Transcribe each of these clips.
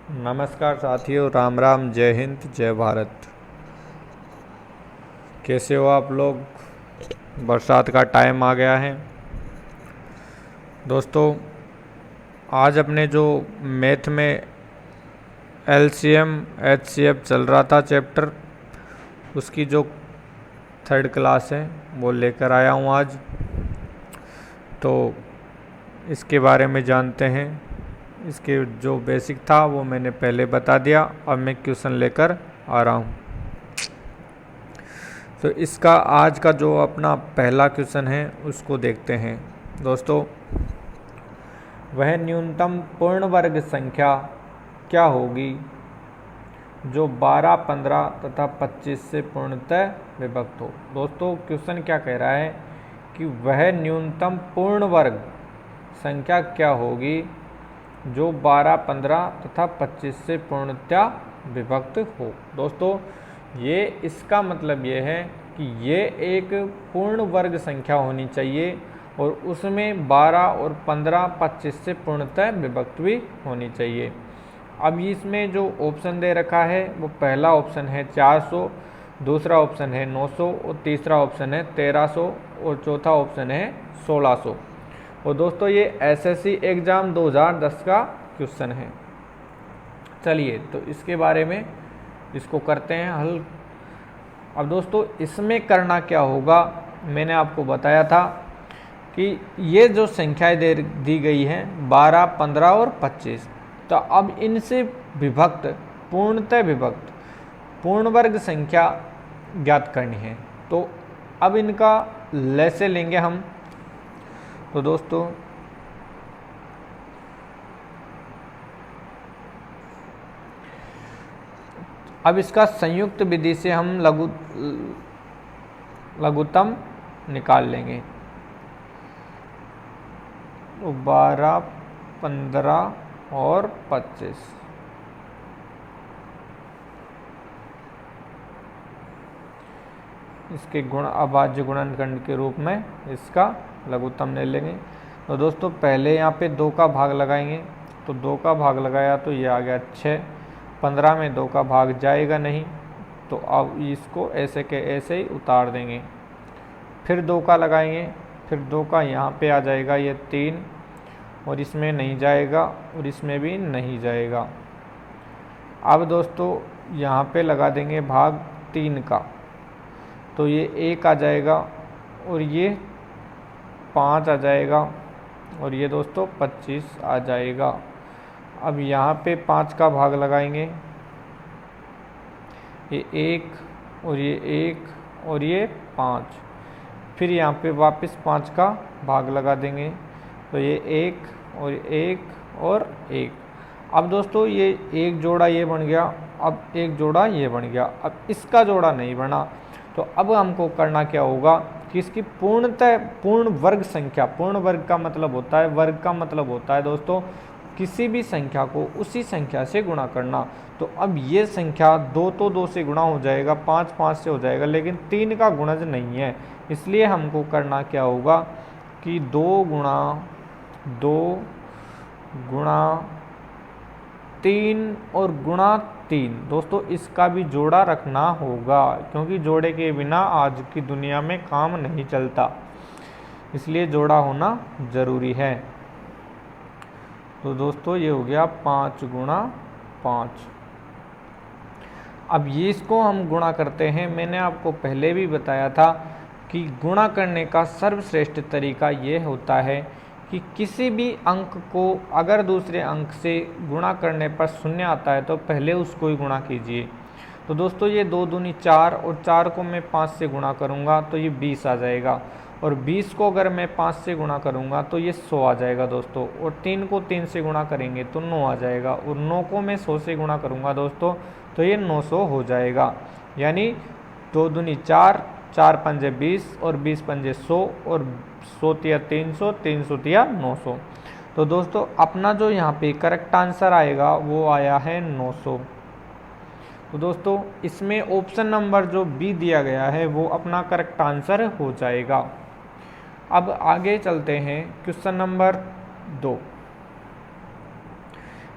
नमस्कार साथियों, राम राम, जय हिंद, जय भारत। कैसे हो आप लोग? बरसात का टाइम आ गया है दोस्तों। आज अपने जो मैथ में एलसीएम एचसीएफ चल रहा था चैप्टर, उसकी जो थर्ड क्लास है वो लेकर आया हूँ आज। तो इसके बारे में जानते हैं। इसके जो बेसिक था वो मैंने पहले बता दिया। अब मैं क्वेश्चन लेकर आ रहा हूँ। तो इसका आज का जो अपना पहला क्वेश्चन है उसको देखते हैं दोस्तों। वह न्यूनतम पूर्ण वर्ग संख्या क्या होगी जो 12, 15 तथा 25 से पूर्णतः विभक्त हो। दोस्तों क्वेश्चन क्या कह रहा है कि वह न्यूनतम पूर्ण वर्ग संख्या क्या होगी जो 12, 15 तथा 25 से पूर्णतः विभक्त हो। दोस्तों ये इसका मतलब ये है कि ये एक पूर्ण वर्ग संख्या होनी चाहिए और उसमें 12 और 15, 25 से पूर्णतः विभक्त भी होनी चाहिए। अब इसमें जो ऑप्शन दे रखा है वो पहला ऑप्शन है 400, दूसरा ऑप्शन है 900 और तीसरा ऑप्शन है 1300 और चौथा ऑप्शन है 1600। और दोस्तों ये एसएससी एग्ज़ाम 2010 का क्वेश्चन है। चलिए तो इसके बारे में इसको करते हैं हल। अब दोस्तों इसमें करना क्या होगा, मैंने आपको बताया था कि ये जो संख्याएं दी गई हैं 12, 15 और 25, तो अब इनसे विभक्त पूर्णतः विभक्त पूर्ण वर्ग संख्या ज्ञात करनी है। तो अब इनका लैसे लेंगे हम। तो दोस्तों अब इसका संयुक्त विधि से हम लघुत्तम निकाल लेंगे। तो 12, 15 और 25 इसके गुण अभाज्य गुणनखंड के रूप में इसका लघुत्तम ले लेंगे। तो दोस्तों पहले यहाँ पे 2 का भाग लगाएंगे। तो 2 का भाग लगाया तो ये आ गया 6। 15 में 2 का भाग जाएगा नहीं, तो अब इसको ऐसे के ऐसे ही उतार देंगे। फिर 2 का लगाएंगे, फिर 2 का यहाँ पे आ जाएगा ये 3, और इसमें नहीं जाएगा और इसमें भी नहीं जाएगा। अब दोस्तों यहाँ पे लगा देंगे भाग 3 का, तो ये 1 आ जाएगा और ये 5 आ जाएगा और ये दोस्तों 25 आ जाएगा। अब यहाँ पे 5 का भाग लगाएंगे, ये 1 और ये 1 और ये 5, फिर यहाँ पे वापस 5 का भाग लगा देंगे, तो ये 1 और 1 और 1। अब दोस्तों ये एक जोड़ा ये बन गया, अब एक जोड़ा ये बन गया। अब इसका जोड़ा नहीं बना, तो अब हमको करना क्या होगा कि इसकी पूर्ण वर्ग संख्या, पूर्ण वर्ग का मतलब होता है, वर्ग का मतलब होता है दोस्तों किसी भी संख्या को उसी संख्या से गुणा करना। तो अब ये संख्या 2 तो 2 से गुणा हो जाएगा, 5 5 से हो जाएगा, लेकिन 3 का गुणज नहीं है। इसलिए हमको करना क्या होगा कि 2 गुणा 3 और गुणा 3। दोस्तों इसका भी जोड़ा रखना होगा, क्योंकि जोड़े के बिना आज की दुनिया में काम नहीं चलता, इसलिए जोड़ा होना ज़रूरी है। तो दोस्तों ये हो गया 5 गुणा 5। अब ये इसको हम गुणा करते हैं। मैंने आपको पहले भी बताया था कि गुणा करने का सर्वश्रेष्ठ तरीका ये होता है कि किसी भी अंक को अगर दूसरे अंक से गुणा करने पर शून्य आता है तो पहले उसको ही गुणा कीजिए। तो दोस्तों ये 2 दूनी 4 और 4 को मैं 5 से गुणा करूँगा तो ये 20 आ जाएगा, और 20 को अगर मैं 5 से गुणा करूँगा तो ये 100 आ जाएगा दोस्तों, और 3 को 3 से गुणा करेंगे तो 9 आ जाएगा, और 9 को मैं 100 से गुणा करूँगा दोस्तों तो ये 900 हो जाएगा। यानी 2 दूनी 4, 4 पंजे 20 और 20 पंजे 100 और 100 तिया 300, 300 तिया 900। तो दोस्तों अपना जो यहाँ पे करेक्ट आंसर आएगा वो आया है 900। तो दोस्तों इसमें ऑप्शन नंबर जो बी दिया गया है वो अपना करेक्ट आंसर हो जाएगा। अब आगे चलते हैं क्वेश्चन नंबर 2।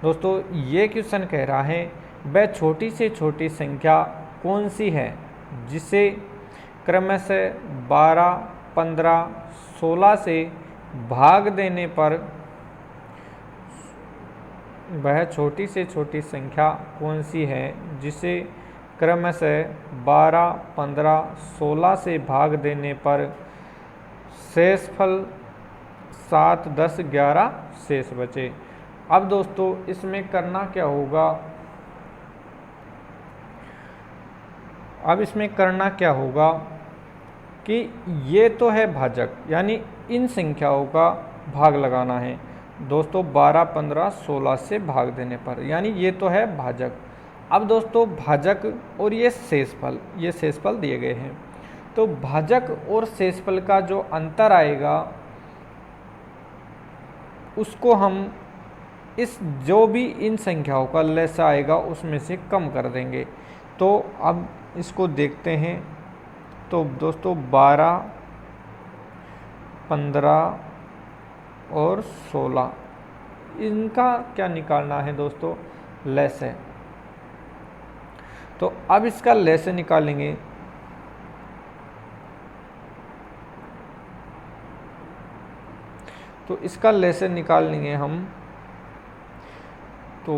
दोस्तों ये क्वेश्चन कह रहा है वह छोटी से छोटी संख्या कौन सी है जिसे क्रमशः 12, 15, 16 से भाग देने पर वह छोटी से छोटी संख्या कौन सी है जिसे क्रमशः 12, 15, 16 से भाग देने पर शेषफल 7, 10, 11 शेष बचे। अब दोस्तों इसमें करना क्या होगा, अब इसमें करना क्या होगा कि ये तो है भाजक, यानी इन संख्याओं का भाग लगाना है दोस्तों 12, 15, 16 से भाग देने पर, यानी ये तो है भाजक। अब दोस्तों भाजक और ये शेषफल दिए गए हैं, तो भाजक और शेषफल का जो अंतर आएगा उसको हम इस जो भी इन संख्याओं का लसा आएगा उसमें से कम कर देंगे। तो अब इसको देखते हैं। तो दोस्तों 12, 15 और 16 इनका क्या निकालना है दोस्तों, लसे। तो अब इसका लसे निकालेंगे। तो इसका लसे निकालेंगे हम, तो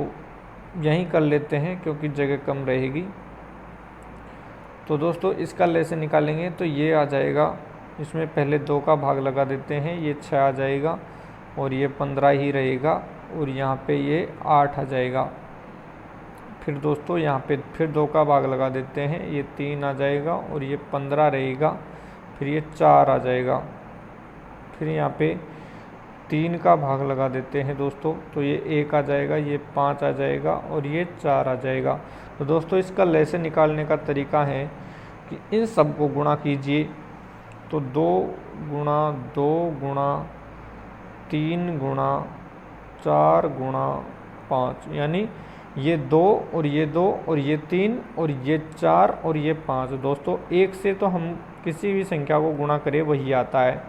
यहीं कर लेते हैं क्योंकि जगह कम रहेगी। तो दोस्तों इसका लसे निकालेंगे तो ये आ जाएगा, इसमें पहले 2 का भाग लगा देते हैं, ये 6 आ जाएगा और ये 15 ही रहेगा और यहाँ पे ये 8 आ जाएगा। फिर दोस्तों यहाँ पे फिर 2 का भाग लगा देते हैं, ये 3 आ जाएगा और ये 15 रहेगा, फिर ये 4 आ जाएगा। फिर यहाँ पे 3 का भाग लगा देते हैं दोस्तों, तो ये 1 आ जाएगा, ये 5 आ जाएगा और ये 4 आ जाएगा। तो दोस्तों इसका लसे निकालने का तरीका है कि इन सब को गुणा कीजिए। तो 2 गुणा 2 गुणा 3 गुणा 4 गुणा 5, यानी ये 2 और ये 2 और ये 3 और ये 4 और ये 5। दोस्तों 1 से तो हम किसी भी संख्या को गुणा करें वही आता है।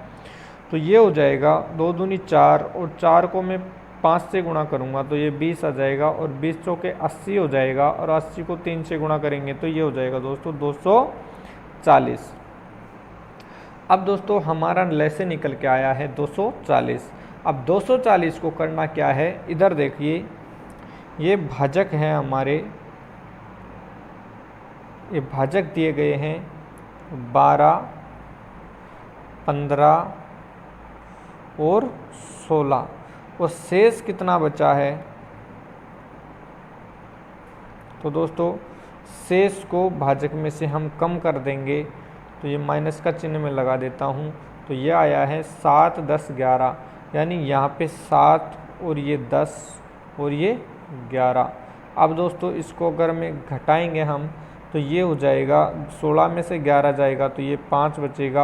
तो ये हो जाएगा 2 दूनी 4 और 4 को मैं 5 से गुणा करूँगा तो ये 20 आ जाएगा और 20 चौके 80 हो जाएगा और 80 को 3 से गुणा करेंगे तो ये हो जाएगा दोस्तों 240। अब दोस्तों हमारा लसे निकल के आया है 240। अब 240 को करना क्या है, इधर देखिए ये भाजक हैं हमारे, ये भाजक दिए गए हैं 12, 15 और 16, और शेष कितना बचा है। तो दोस्तों शेष को भाजक में से हम कम कर देंगे, तो ये माइनस का चिन्ह में लगा देता हूँ। तो ये आया है 7, 10, 11, यानी यहाँ पे 7 और ये 10 और ये 11। अब दोस्तों इसको अगर में घटाएंगे हम तो ये हो जाएगा, 16 में से 11 जाएगा तो ये 5 बचेगा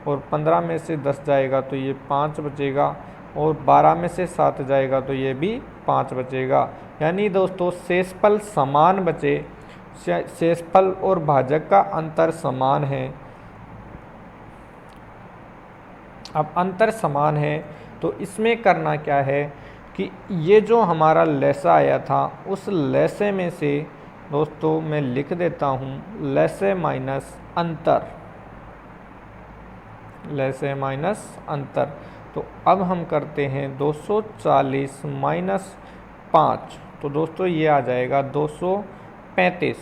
और 15 में से 10 जाएगा तो ये 5 बचेगा और 12 में से 7 जाएगा तो ये भी 5 बचेगा। यानी दोस्तों शेषफल समान बचे, शेषफल और भाजक का अंतर समान है। अब अंतर समान है तो इसमें करना क्या है कि ये जो हमारा लसा आया था उस लसे में से दोस्तों मैं लिख देता हूँ लसे माइनस अंतर, लसे माइनस अंतर। तो अब हम करते हैं 240 माइनस 5, तो दोस्तों ये आ जाएगा 235।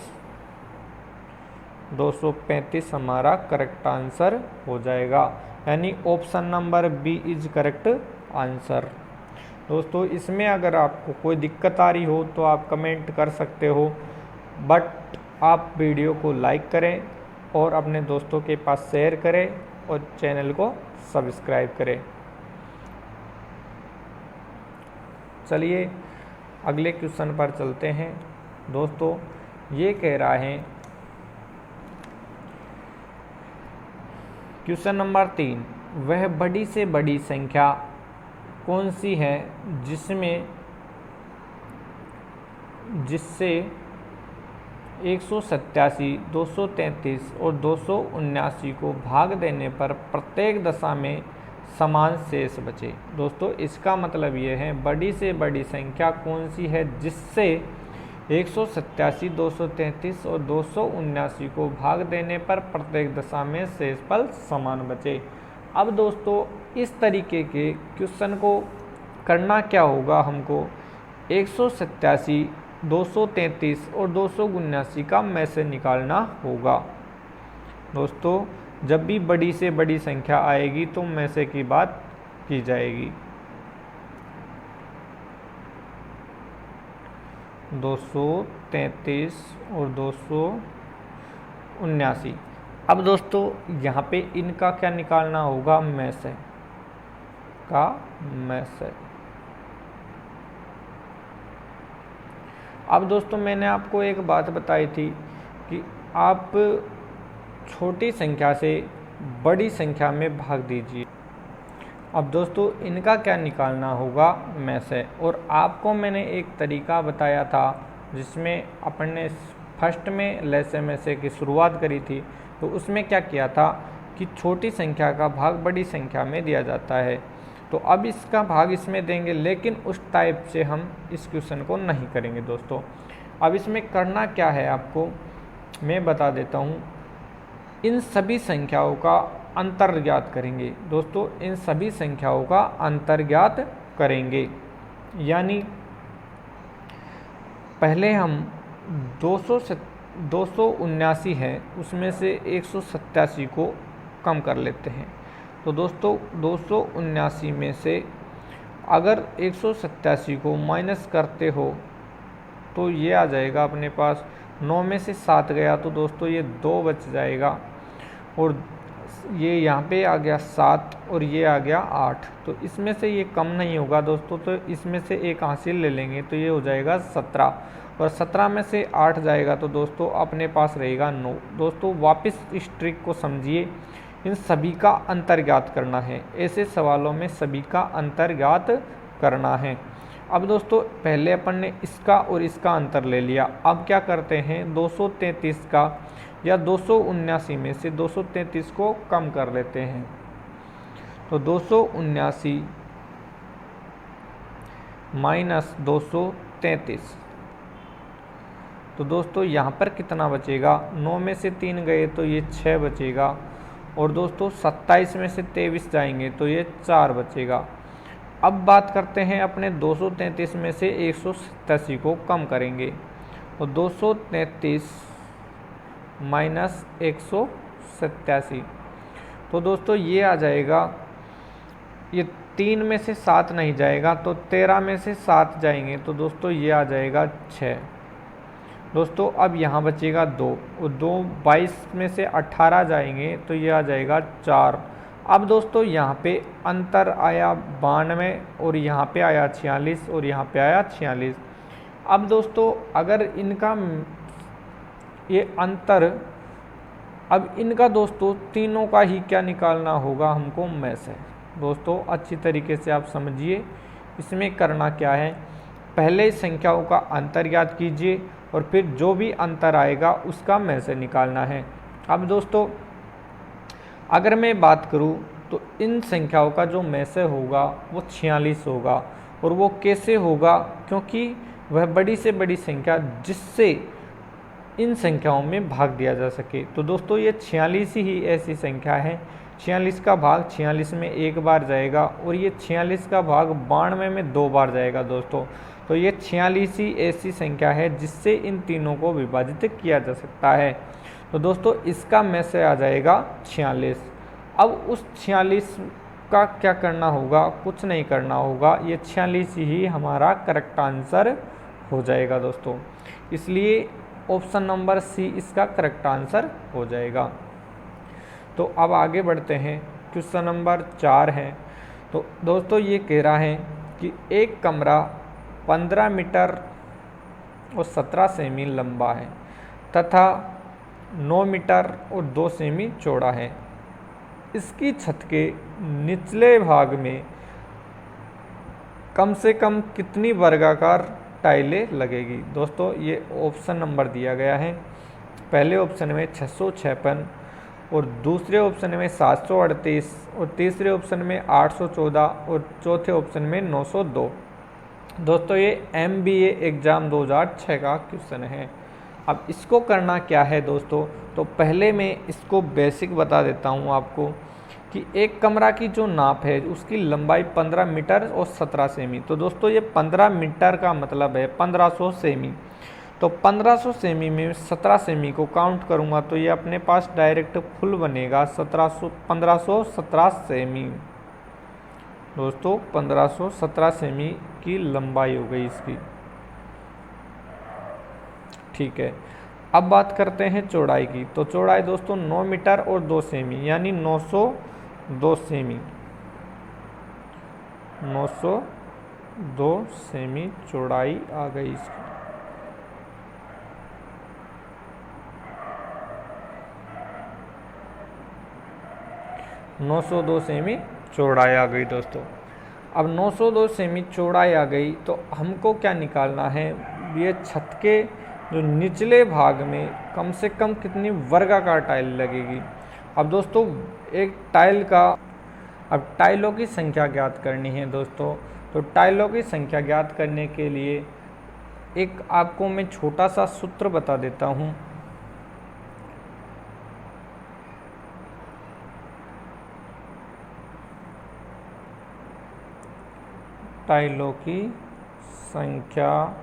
235 हमारा करेक्ट आंसर हो जाएगा, यानी option number B is correct answer. दोस्तों इसमें अगर आपको कोई दिक्कत आ रही हो तो आप कमेंट कर सकते हो, बट आप वीडियो को लाइक करें और अपने दोस्तों के पास शेयर करें और चैनल को सब्सक्राइब करें। चलिए अगले क्वेश्चन पर चलते हैं। दोस्तों ये कह रहा है क्वेश्चन नंबर 3, वह बड़ी से बड़ी संख्या कौन सी है जिससे 187, 233 और 279 को भाग देने पर प्रत्येक दशा में समान शेष बचे। दोस्तों इसका मतलब ये है बड़ी से बड़ी संख्या कौन सी है जिससे 187, 233 और 279 को भाग देने पर प्रत्येक दशा में शेषफल समान बचे। अब दोस्तों इस तरीके के क्वेश्चन को करना क्या होगा, हमको 187, 233 और 279 का में से निकालना होगा। दोस्तों जब भी बड़ी से बड़ी संख्या आएगी तो में से की बात की जाएगी। 233 और 279। अब दोस्तों यहाँ पे इनका क्या निकालना होगा, में से का में से। अब दोस्तों मैंने आपको एक बात बताई थी कि आप छोटी संख्या से बड़ी संख्या में भाग दीजिए। अब दोस्तों इनका क्या निकालना होगा, में से। और आपको मैंने एक तरीका बताया था जिसमें अपन ने फर्स्ट में लैसे में से की शुरुआत करी थी, तो उसमें क्या किया था कि छोटी संख्या का भाग बड़ी संख्या में दिया जाता है। तो अब इसका भाग इसमें देंगे, लेकिन उस टाइप से हम इस क्वेश्चन को नहीं करेंगे दोस्तों। अब इसमें करना क्या है आपको मैं बता देता हूँ। इन सभी संख्याओं का अंतर ज्ञात करेंगे दोस्तों, इन सभी संख्याओं का अंतर ज्ञात करेंगे। यानी पहले हम 279 है उसमें से 187 को कम कर लेते हैं। तो दोस्तों 279 में से अगर 187 को माइनस करते हो तो ये आ जाएगा अपने पास, 9 में से 7 गया तो दोस्तों ये 2 बच जाएगा, और ये यहाँ पे आ गया 7 और ये आ गया 8। तो इसमें से ये कम नहीं होगा दोस्तों, तो इसमें से एक हासिल ले लेंगे तो ये हो जाएगा 17, और 17 में से 8 जाएगा तो दोस्तों अपने पास रहेगा 9। दोस्तों वापस इस ट्रिक को समझिए, इन सभी का अंतर ज्ञात करना है। ऐसे सवालों में सभी का अंतर ज्ञात करना है। अब दोस्तों पहले अपन ने इसका और इसका अंतर ले लिया। अब क्या करते हैं, 233 का या 279 में से 233 को कम कर लेते हैं। तो 279 माइनस 233, तो दोस्तों यहाँ पर कितना बचेगा, 9 में से 3 गए तो ये 6 बचेगा, और दोस्तों 27 में से 23 जाएंगे तो ये 4 बचेगा। अब बात करते हैं अपने 233 में से 187 को कम करेंगे। तो 233 माइनस 187, तो दोस्तों ये आ जाएगा, ये 3 में से 7 नहीं जाएगा तो 13 में से 7 जाएंगे तो दोस्तों ये आ जाएगा 6। दोस्तों अब यहाँ बचेगा 2, और 2 22 में से 18 जाएंगे तो ये आ जाएगा 4। अब दोस्तों यहाँ पे अंतर आया 92, और यहाँ पे आया 46, और यहाँ पे आया 46। अब दोस्तों अगर इनका ये अंतर, अब इनका दोस्तों तीनों का ही क्या निकालना होगा हमको, में से। दोस्तों अच्छी तरीके से आप समझिए, इसमें करना क्या है, पहले संख्याओं का अंतर ज्ञात कीजिए और फिर जो भी अंतर आएगा उसका में से निकालना है। अब दोस्तों अगर मैं बात करूं तो इन संख्याओं का जो में से होगा वो 46 होगा, और वो कैसे होगा, क्योंकि वह बड़ी से बड़ी संख्या जिससे इन संख्याओं में भाग दिया जा सके। तो दोस्तों ये 46 ही ऐसी संख्या है, 46 का भाग 46 में एक बार जाएगा, और ये 46 का भाग 92 में 2 बार जाएगा दोस्तों। तो ये 46 ही ऐसी संख्या है जिससे इन तीनों को विभाजित किया जा सकता है। तो दोस्तों इसका में से आ जाएगा 46। अब उस 46 का क्या करना होगा, कुछ नहीं करना होगा, ये 46 ही हमारा करेक्ट आंसर हो जाएगा दोस्तों। इसलिए ऑप्शन नंबर सी इसका करेक्ट आंसर हो जाएगा। तो अब आगे बढ़ते हैं, क्वेश्चन नंबर 4 है। तो दोस्तों ये कह रहा है कि एक कमरा 15 मीटर और 17 सेमी लंबा है तथा 9 मीटर और 2 सेमी चौड़ा है। इसकी छत के निचले भाग में कम से कम कितनी वर्गाकार टाइलें लगेगी। दोस्तों ये ऑप्शन नंबर दिया गया है। पहले ऑप्शन में 656, और दूसरे ऑप्शन में 738 और तीसरे ऑप्शन में 814 और चौथे ऑप्शन में 902। दोस्तों ये MBA एग्ज़ाम 2006 का क्वेश्चन है। अब इसको करना क्या है दोस्तों, तो पहले मैं इसको बेसिक बता देता हूँ आपको कि एक कमरा की जो नाप है उसकी लंबाई 15 मीटर और 17 सेमी। तो दोस्तों ये 15 मीटर का मतलब है 1500 सेमी। तो 1500 सेमी में 17 सेमी को काउंट करूँगा तो ये अपने पास डायरेक्ट फुल बनेगा 1517 सेमी। दोस्तों 1517 सेमी की लंबाई हो गई इसकी। ठीक है, अब बात करते हैं चौड़ाई की। तो चौड़ाई दोस्तों 9 मीटर और 2 सेमी यानी 902 सेमी। 902 सेमी चौड़ाई आ गई इसकी। नौ सौ दो सेमी चौड़ाई आ गई दोस्तों। अब 902 सेमी चौड़ाई आ गई तो हमको क्या निकालना है, ये छत के जो निचले भाग में कम से कम कितनी वर्गाकार टाइल लगेगी। अब दोस्तों एक टाइल का, अब टाइलों की संख्या ज्ञात करनी है दोस्तों। तो टाइलों की संख्या ज्ञात करने के लिए एक आपको मैं छोटा सा सूत्र बता देता हूँ। टाइलों की संख्या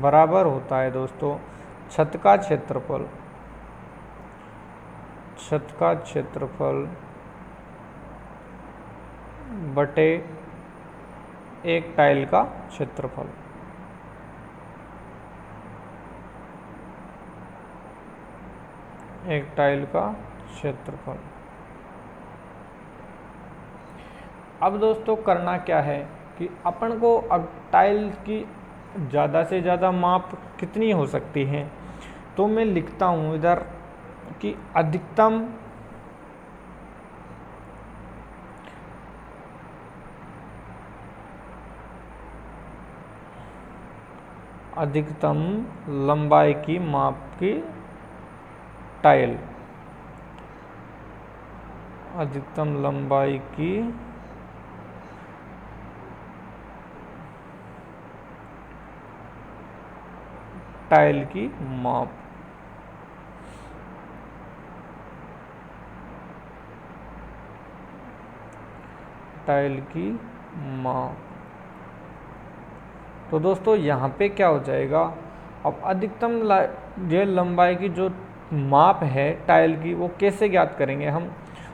बराबर होता है दोस्तों छत का क्षेत्रफल, छत का क्षेत्रफल बटे एक टाइल का क्षेत्रफल। एक टाइल का क्षेत्रफल। अब दोस्तों करना क्या है कि अपन को अब टाइल की ज़्यादा से ज़्यादा माप कितनी हो सकती है, तो मैं लिखता हूँ इधर कि अधिकतम लंबाई की माप की टाइल, अधिकतम लंबाई की टाइल की माप। टाइल की माप। तो दोस्तों यहाँ पे क्या हो जाएगा, अब अधिकतम ये लंबाई की जो माप है टाइल की वो कैसे ज्ञात करेंगे हम।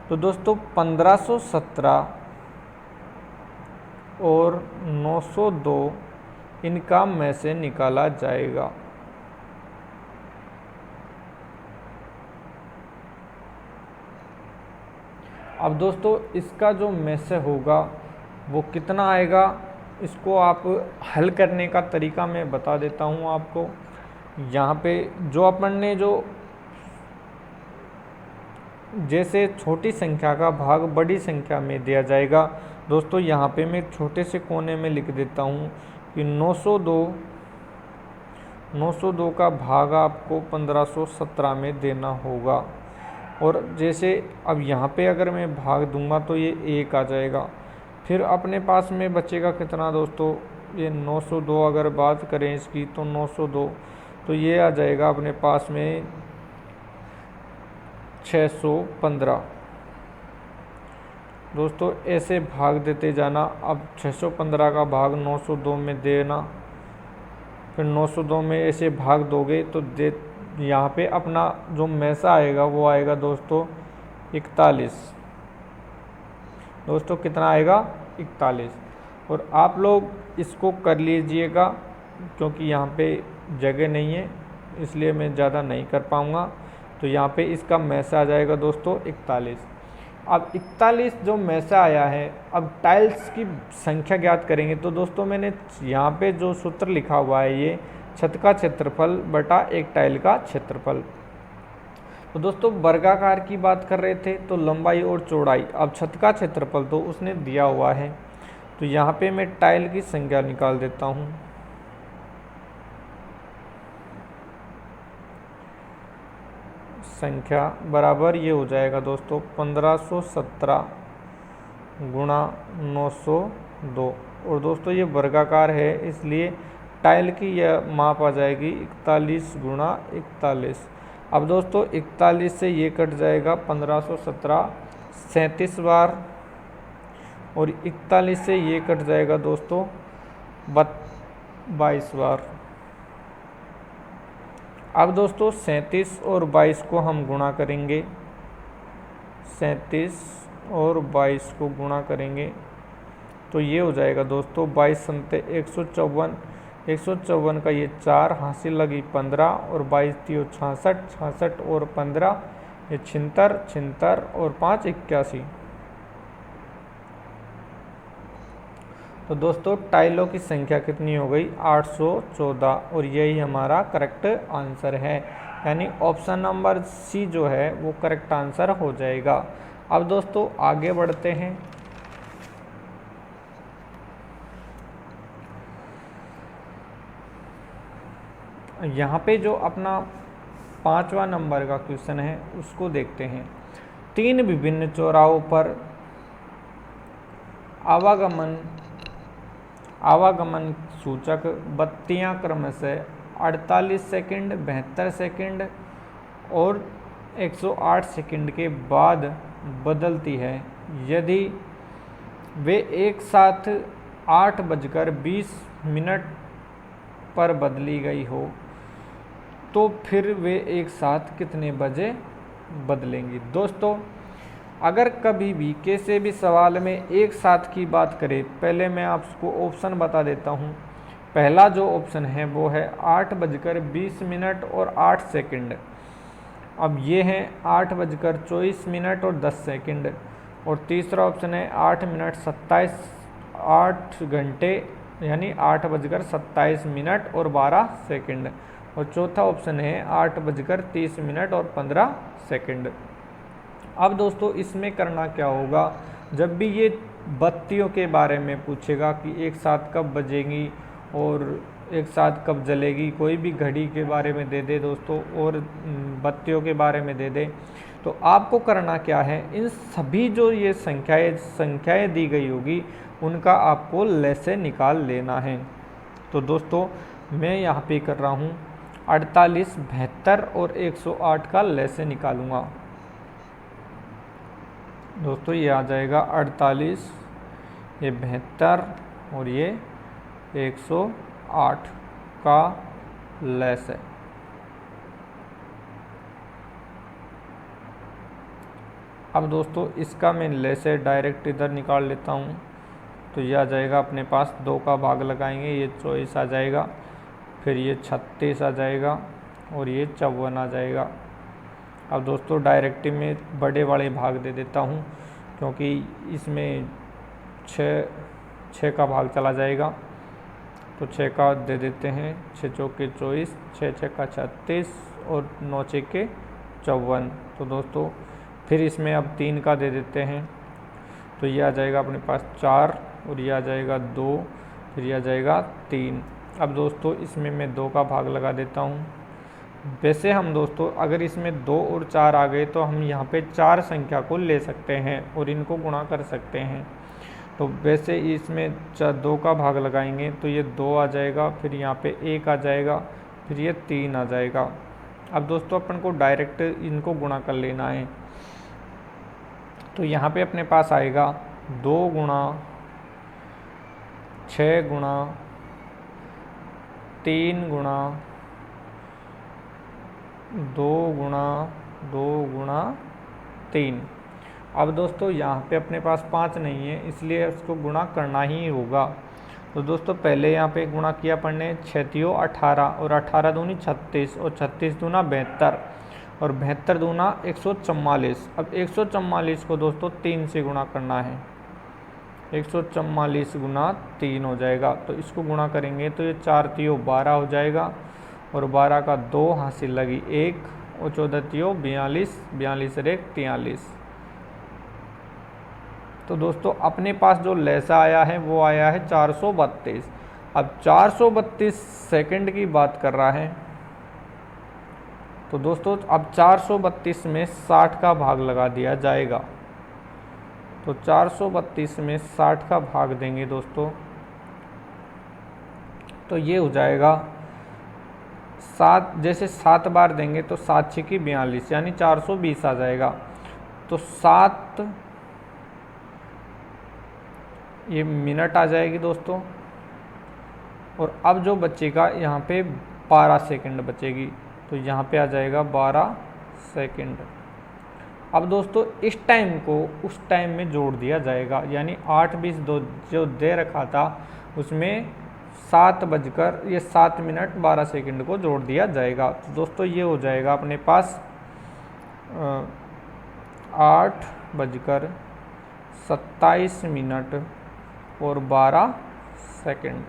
तो दोस्तों 1517 और 902 इनका में से निकाला जाएगा। अब दोस्तों इसका जो में से होगा वो कितना आएगा, इसको आप हल करने का तरीका मैं बता देता हूँ आपको। यहाँ पे जो अपन ने जो जैसे छोटी संख्या का भाग बड़ी संख्या में दिया जाएगा दोस्तों, यहाँ पे मैं छोटे से कोने में लिख देता हूँ कि 902 का भाग आपको 1517 में देना होगा। और जैसे अब यहाँ पे अगर मैं भाग दूंगा तो ये 1 आ जाएगा। फिर अपने पास में बचेगा कितना दोस्तों, ये 902 अगर बात करें इसकी तो 902 तो ये आ जाएगा अपने पास में 615। दोस्तों ऐसे भाग देते जाना। अब 615 का भाग 902 में देना, फिर 902 में ऐसे भाग दोगे तो यहाँ पे अपना जो मैसा आएगा वो आएगा दोस्तों 41। दोस्तों कितना आएगा 41। और आप लोग इसको कर लीजिएगा क्योंकि यहाँ पे जगह नहीं है इसलिए मैं ज़्यादा नहीं कर पाऊँगा। तो यहाँ पे इसका मैसा आ जाएगा दोस्तों 41। अब 41 जो मैसा आया है, अब टाइल्स की संख्या ज्ञात करेंगे। तो दोस्तों मैंने यहाँ पे जो सूत्र लिखा हुआ है ये छत का क्षेत्रफल बटा एक टाइल का क्षेत्रफल। तो दोस्तों वर्गाकार की बात कर रहे थे तो लंबाई और चौड़ाई। अब छत का क्षेत्रफल तो उसने दिया हुआ है तो यहाँ पे मैं टाइल की संख्या निकाल देता हूँ। संख्या बराबर ये हो जाएगा दोस्तों 1517 गुणा 902। और दोस्तों ये वर्गाकार है, इसलिए टाइल की यह माप आ जाएगी 41 गुणा 41। अब दोस्तों 41 से ये कट जाएगा 1517 37 बार, और 41 से ये कट जाएगा दोस्तों 22 बार। अब दोस्तों 37 और 22 को हम गुणा करेंगे, 37 और 22 को गुणा करेंगे तो ये हो जाएगा दोस्तों 22 संते 154, 154 का ये 4 हासिल लगी 15, और 22 तीय 66, 66 और 15 ये 76, 76 और 5 81। तो दोस्तों टाइलों की संख्या कितनी हो गई 814, और यही हमारा करेक्ट आंसर है, यानी ऑप्शन नंबर सी जो है वो करेक्ट आंसर हो जाएगा। अब दोस्तों आगे बढ़ते हैं। यहाँ पे जो अपना 5वां नंबर का क्वेश्चन है उसको देखते हैं। 3 विभिन्न चौराहों पर आवागमन सूचक बत्तियां क्रमशः 48 सेकंड, 72 सेकंड और 108 सेकंड के बाद बदलती है। यदि वे एक साथ 8:20 पर बदली गई हो तो फिर वे एक साथ कितने बजे बदलेंगी। दोस्तों अगर कभी भी किसी भी सवाल में एक साथ की बात करें, पहले मैं आपको ऑप्शन बता देता हूं। पहला जो ऑप्शन है वो है 8:20 और 8 सेकंड। अब ये है 8:24 और 10 सेकंड। और तीसरा ऑप्शन है 8 घंटे यानी 8:27 और 12 सेकंड। और चौथा ऑप्शन है 8:30 और 15 सेकंड। अब दोस्तों इसमें करना क्या होगा, जब भी ये बत्तियों के बारे में पूछेगा कि एक साथ कब बजेंगी और एक साथ कब जलेगी, कोई भी घड़ी के बारे में दे दे दोस्तों और बत्तियों के बारे में दे दे, तो आपको करना क्या है, इन सभी जो ये संख्याएं दी गई होगी उनका आपको लैसे निकाल लेना है। तो दोस्तों मैं यहाँ पे कर रहा हूँ 48, 72 और 108 का लैसे निकालूंगा। दोस्तों ये आ जाएगा 48, ये 72 और ये 108 का लेस है। अब दोस्तों इसका मैं लेसे डायरेक्ट इधर निकाल लेता हूँ। तो ये आ जाएगा अपने पास 2 का भाग लगाएंगे, ये 24 आ जाएगा, फिर ये 36 आ जाएगा और ये 54 आ जाएगा। अब दोस्तों डायरेक्ट में बड़े वाले भाग दे देता हूँ क्योंकि इसमें 6 का भाग चला जाएगा। तो 6 का दे देते हैं, 6 चौके 24, 6 का 36 और 9 छक्के 54। तो दोस्तों फिर इसमें अब 3 का दे देते हैं, तो ये आ जाएगा अपने पास 4 और ये आ जाएगा 2, फिर ये आ जाएगा 3। अब दोस्तों इसमें मैं 2 का भाग लगा देता हूँ। वैसे हम दोस्तों अगर इसमें 2 और 4 आ गए तो हम यहाँ पे 4 संख्या को ले सकते हैं और इनको गुणा कर सकते हैं। तो वैसे इसमें 2 का भाग लगाएंगे तो ये 2 आ जाएगा, फिर यहाँ पे 1 आ जाएगा, फिर ये 3 आ जाएगा। अब दोस्तों अपन को डायरेक्ट इनको गुणा कर लेना है। तो यहाँ पे अपने पास आएगा 2 गुणा 6 गुणा 3 गुणा 2 गुणा 2 गुणा 3। अब दोस्तों यहाँ पे अपने पास 5 नहीं है, इसलिए इसको गुणा करना ही होगा। तो दोस्तों पहले यहाँ पे गुणा किया अपन ने, 6 तियो 18 और 18 दूनी 36 और 36 दूना 72 और 72 दूना 144। अब 144 को दोस्तों 3 से गुणा करना है, 144 गुना 3 हो जाएगा। तो इसको गुणा करेंगे तो ये 4 तियो 12 हो जाएगा और 12 का 2 हासिल लगी 1 और 14 तियो 42, 42 और 1 43। तो दोस्तों अपने पास जो लैसा आया है वो आया है 432। अब 432 सेकंड की बात कर रहा है, तो दोस्तों अब 432 में 60 का भाग लगा दिया जाएगा। तो 432 में 60 का भाग देंगे दोस्तों, तो ये हो जाएगा 7, जैसे 7 बार देंगे तो 7 6 की 42 यानी 420 आ जाएगा। तो 7 ये मिनट आ जाएगी दोस्तों। और अब जो बचेगा यहाँ पे 12 सेकंड बचेगी, तो यहाँ पे आ जाएगा 12 सेकंड। अब दोस्तों इस टाइम को उस टाइम में जोड़ दिया जाएगा, यानी 8:20 जो दे रखा था उसमें 7 मिनट 12 सेकंड को जोड़ दिया जाएगा। तो दोस्तों ये हो जाएगा अपने पास 8:27 मिनट और 12 सेकंड।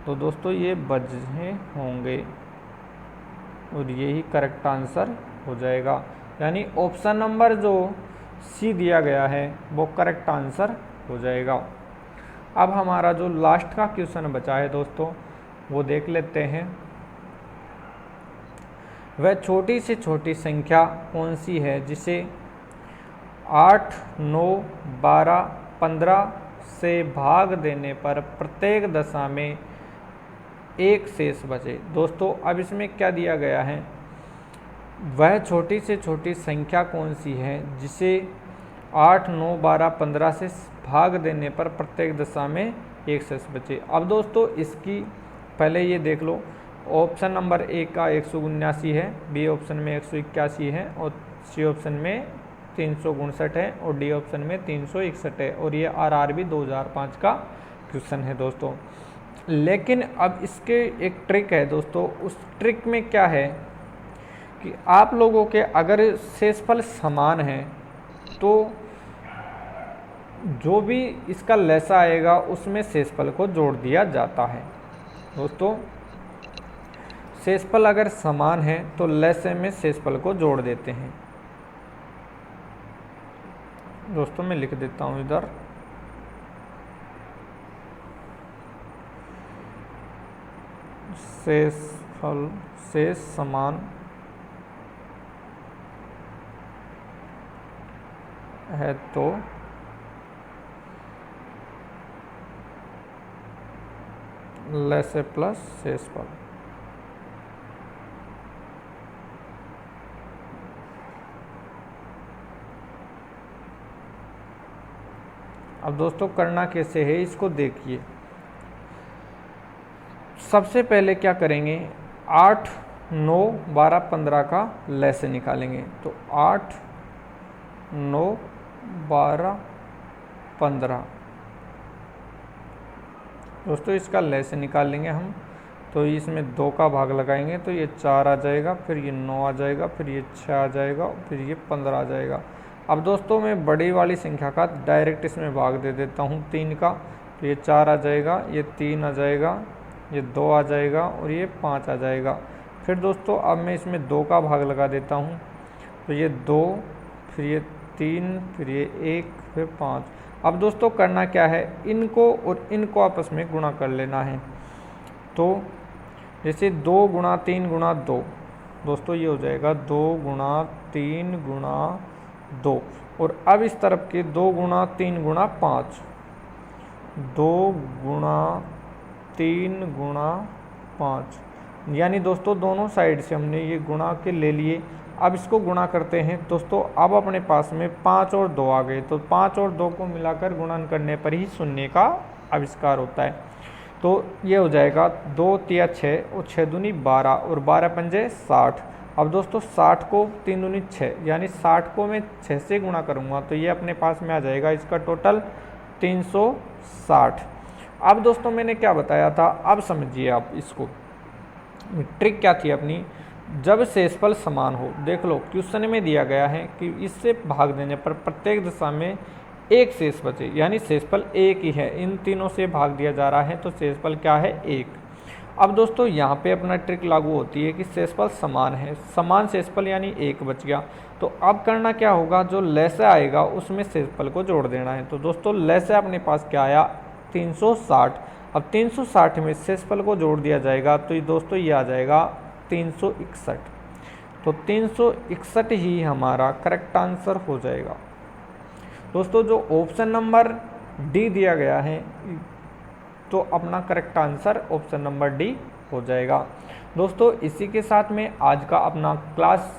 तो दोस्तों ये बजे होंगे और यही करेक्ट आंसर हो जाएगा, यानी ऑप्शन नंबर जो सी दिया गया है वो करेक्ट आंसर हो जाएगा। अब हमारा जो लास्ट का क्वेश्चन बचा है दोस्तों वो देख लेते हैं। वह छोटी से छोटी संख्या कौन सी है जिसे 8, 9, 12, 15 से भाग देने पर प्रत्येक दशा में एक शेष बचे। दोस्तों अब इसमें क्या दिया गया है, वह छोटी से छोटी संख्या कौन सी है जिसे 8, 9, 12, 15 से भाग देने पर प्रत्येक दशा में एक शेष बचे। अब दोस्तों इसकी पहले ये देख लो, ऑप्शन नंबर ए का 179 है, बी ऑप्शन में 181 है और सी ऑप्शन में 359 है और डी ऑप्शन में 361 है और ये RRB 2005 का क्वेश्चन है दोस्तों। लेकिन अब इसके एक ट्रिक है दोस्तों, उस ट्रिक में क्या है कि आप लोगों के अगर शेषफल समान है तो जो भी इसका लसा आएगा उसमें शेषफल को जोड़ दिया जाता है। दोस्तों शेषफल अगर समान है तो लसे में शेषफल को जोड़ देते हैं। दोस्तों मैं लिख देता हूँ इधर, शेषफल शेष समान है तो लसे प्लस शेषफल। अब दोस्तों करना कैसे है इसको देखिए। सबसे पहले क्या करेंगे, 8, 9, 12, 15 का लसे निकालेंगे। तो 8, 9, 12, 15 दोस्तों इसका लसे निकाल लेंगे हम। तो इसमें 2 का भाग लगाएंगे तो ये 4 आ जाएगा, फिर ये 9 आ जाएगा, फिर ये 6 आ जाएगा, फिर ये 15 आ जाएगा। अब दोस्तों मैं बड़ी वाली संख्या का डायरेक्ट इसमें भाग दे देता हूँ 3 का। तो ये 4 आ जाएगा, ये 3 आ जाएगा, ये 2 आ जाएगा और ये 5 आ जाएगा। फिर दोस्तों अब मैं इसमें 2 का भाग लगा देता हूँ। तो ये 2, फिर ये 3, फिर ये 1, फिर 5। अब दोस्तों करना क्या है, इनको और इनको आपस में गुणा कर लेना है। तो जैसे 2 गुणा 3 गुणा 2, दोस्तों ये हो जाएगा 2 गुणा 3 गुणा 2। और अब इस तरफ के 2 गुणा 3 गुणा 5, 2 गुणा 3 गुणा 5, यानी दोस्तों दोनों साइड से हमने ये गुणा के ले लिए। अब इसको गुणा करते हैं दोस्तों। अब अपने पास में 5 और 2 आ गए, तो 5 और 2 को मिलाकर गुणन करने पर ही शून्य का आविष्कार होता है। तो ये हो जाएगा 2 तिया 6 और 6 दूनी 12 और 12 पंजे 60। अब दोस्तों 60 को 3 दूनी 6, यानी 60 को मैं 6 से गुणा करूँगा तो ये अपने पास में आ जाएगा इसका टोटल 360। अब दोस्तों मैंने क्या बताया था, अब समझिए आप इसको। ट्रिक क्या थी अपनी, जब शेषफल समान हो, देख लो क्वेश्चन में दिया गया है कि इससे भाग देने पर प्रत्येक दिशा में एक शेष बचे, यानी शेषफल एक ही है। इन तीनों से भाग दिया जा रहा है तो शेषफल क्या है, 1। अब दोस्तों यहाँ पे अपना ट्रिक लागू होती है कि शेषफल समान है, समान शेषफल यानी 1 बच गया। तो अब करना क्या होगा, जो लसा आएगा उसमें शेषफल को जोड़ देना है। तो दोस्तों लसा अपने पास क्या आया, 360। अब 360 में शेषफल को जोड़ दिया जाएगा तो ये दोस्तों ये आ जाएगा 361। तो 361 ही हमारा करेक्ट आंसर हो जाएगा। दोस्तों जो ऑप्शन नंबर डी दिया गया है तो अपना correct answer option number D हो जाएगा। दोस्तों इसी के साथ में आज का अपना क्लास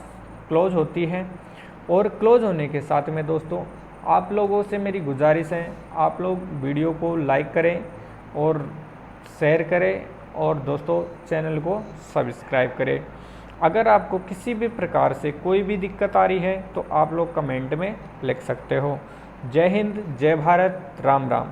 क्लोज होती है, और क्लोज होने के साथ में दोस्तों आप लोगों से मेरी गुजारिश है, आप लोग वीडियो को लाइक करें और शेयर करें, और दोस्तों चैनल को सब्सक्राइब करें। अगर आपको किसी भी प्रकार से कोई भी दिक्कत आ रही है तो आप लोग कमेंट में लिख सकते हो। जय हिंद, जय भारत, राम राम।